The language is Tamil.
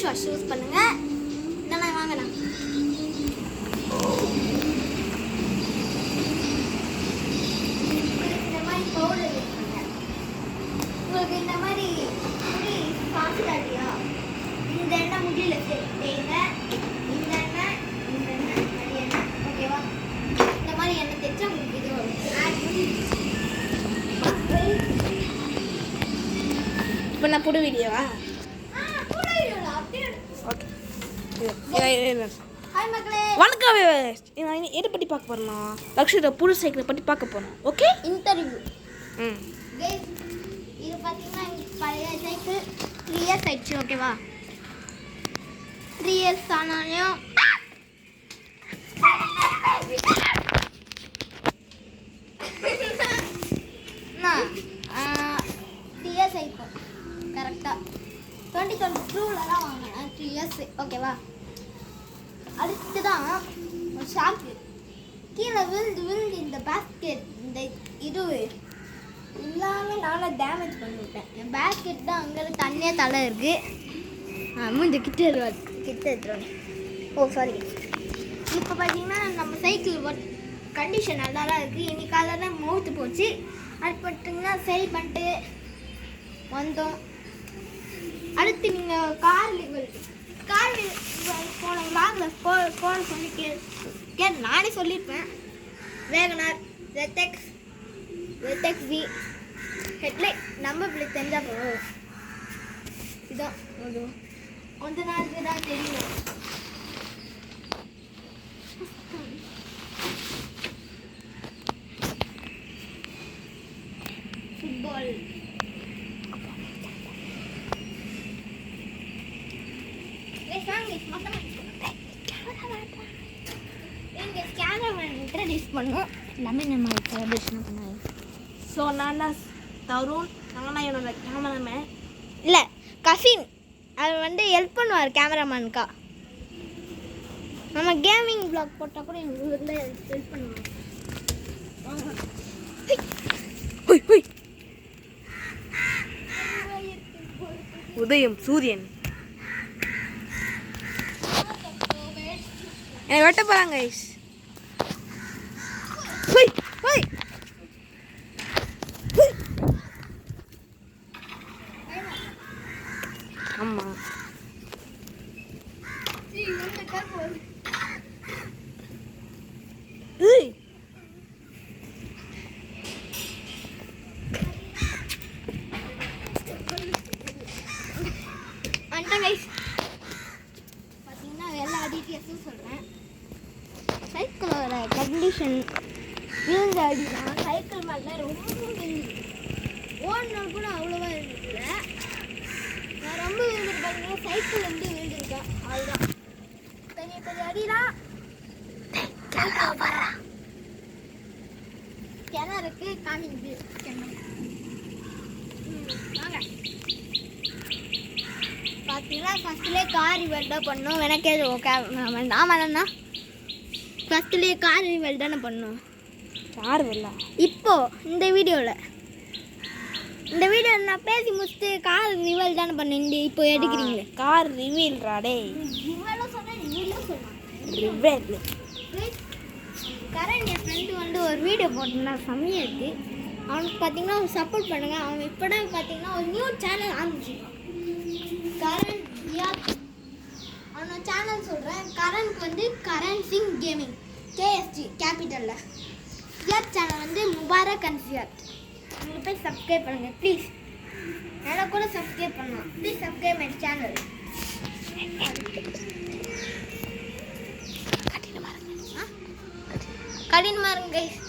ஃபேஸ் வாஷ் யூஸ் பண்ணுங்கள். இதெல்லாம் வாங்கலாம். இந்த மாதிரி பவுடர் யூஸ் பண்ணுங்க. உங்களுக்கு இந்த மாதிரி முடி காசுடாட்டியா இந்த எண்ணெய் முடியல தேங்க. இந்த எண்ணெய் மாதிரி எண்ணெய் ஓகேவா? இந்த மாதிரி எண்ணெய் தேய்ச்சா உங்களுக்கு இது வரும். இப்போ நான் புது வீடியோவா? வணக்கம். எதை பற்றி பார்க்க போறோம்னா லக்ஷயோட புது சைக்கிளை பற்றி பார்க்க போறோம். Okay, interview. இது பார்த்தீங்கன்னா பழைய சைக்கிள் 3 இயர்ஸ் ஆயிடுச்சு. ஓகேவா? 3 இயர்ஸ் ஆனாலும் ஆயிடும் கரெக்டாக. 2022 வாங்கினேன். 3 இயர்ஸ். ஓகேவா? அடுத்து தான் ஒரு ஷாம்பு கீழே விழுந்து இந்த பேஸ்கெட் இந்த இது இல்லாமல் நானும் டேமேஜ் பண்ணிவிட்டேன். என் பேஸ்கெட் தான் அங்கே தண்ணியாக தலை இருக்குது. மூஞ்ச கிட்ட எடுத்துருவேன். ஓ சாரி. இப்போ பார்த்தீங்கன்னா நம்ம சைக்கிள் கண்டிஷன் நல்லா தான் இருக்குது. இன்னைக்கு காலையில் மவுத்து போச்சு. அது பார்த்தீங்கன்னா சரி பண்ணிட்டு வந்தோம். அடுத்து நீங்கள் கார் போன வாங்கில் போன சொல்லி கேட்டு நானே சொல்லியிருப்பேன். Wagon R ZX V headlight number plate தெரிஞ்சால் போதும். இதான் கொஞ்ச நாளுக்கு தான் தெரியும். ஃபுட்பால் இன்ட்ரடியூஸ் பண்ணுவோம். எல்லாமே நம்ம செலிப்ரேஷன் பண்ணாங்க. ஸோ நான் தான் தருண். நாங்கள் என்னோட கேமராமேன் இல்லை கசின். அது ஹெல்ப் பண்ணுவார் கேமராமேனுக்கா. நம்ம கேமிங் ப்ளாக் போட்டால் கூட எங்கள் ஊரில் ஹெல்ப் பண்ணுவாங்க. உதயம் சூரியன் என்னை வெட்ட போகிறாங்க. ஆமாம் பார்த்தீங்கன்னா எல்லா டீட்டெயில்ஸும் சொல்கிறேன். சைக்கிளோட கண்டிஷன் விழுந்த அடிதான். சைக்கிள் மேலே ரொம்ப விழுந்து ஓடினால் கூட அவ்வளோவா இருந்ததில்ல. நான் ரொம்ப விழுந்துட்டு பார்த்தீங்கன்னா சைக்கிள் விழுந்துருக்கேன். அதுதான் பெரிய பெரிய அடிதான். கிணறுக்கு காமிக்குது. வாங்க பார்த்தீங்கன்னா ஃபஸ்ட்லேயே கார் ரிவல் தான் பண்ணோம். எனக்கே ஆமாண்ணா ஃபஸ்ட்லேயே கார் ரிவல் தானே பண்ணோம். கார் வரல. இப்போது இந்த வீடியோவில் நான் பேசி முடிச்சுட்டு கார் ரிவல் தானே பண்ணேன். இப்போ எடுக்கிறீங்களே கார் ரிவீல்ரா. டே ரிவலும் சொன்னேன் ரிவீலும் சொன்னேன். ரிவல் கரண் என் ஃப்ரெண்டு ஒரு வீடியோ போட்டிருந்தா செம்மையாக இருக்குது. அவனுக்கு பார்த்தீங்கன்னா சப்போர்ட் பண்ணுங்கள். அவன் இப்போ பார்த்தீங்கன்னா ஒரு நியூ சேனல் ஆரம்பிச்சிருக்கான். கரண் அவனோட சேனல் சொல்கிறேன். கரனுக்கு கரண் சிங் கேமிங் KSG கேபிட்டலில். Feat channel Mubarak and feat. நீங்கள் போய் சப்ஸ்கிரைப் பண்ணுங்கள் ப்ளீஸ். நல்லா கூட சப்ஸ்கிரைப் பண்ணலாம். Please subscribe my channel. கடினமாக இருங்க கைஸ்.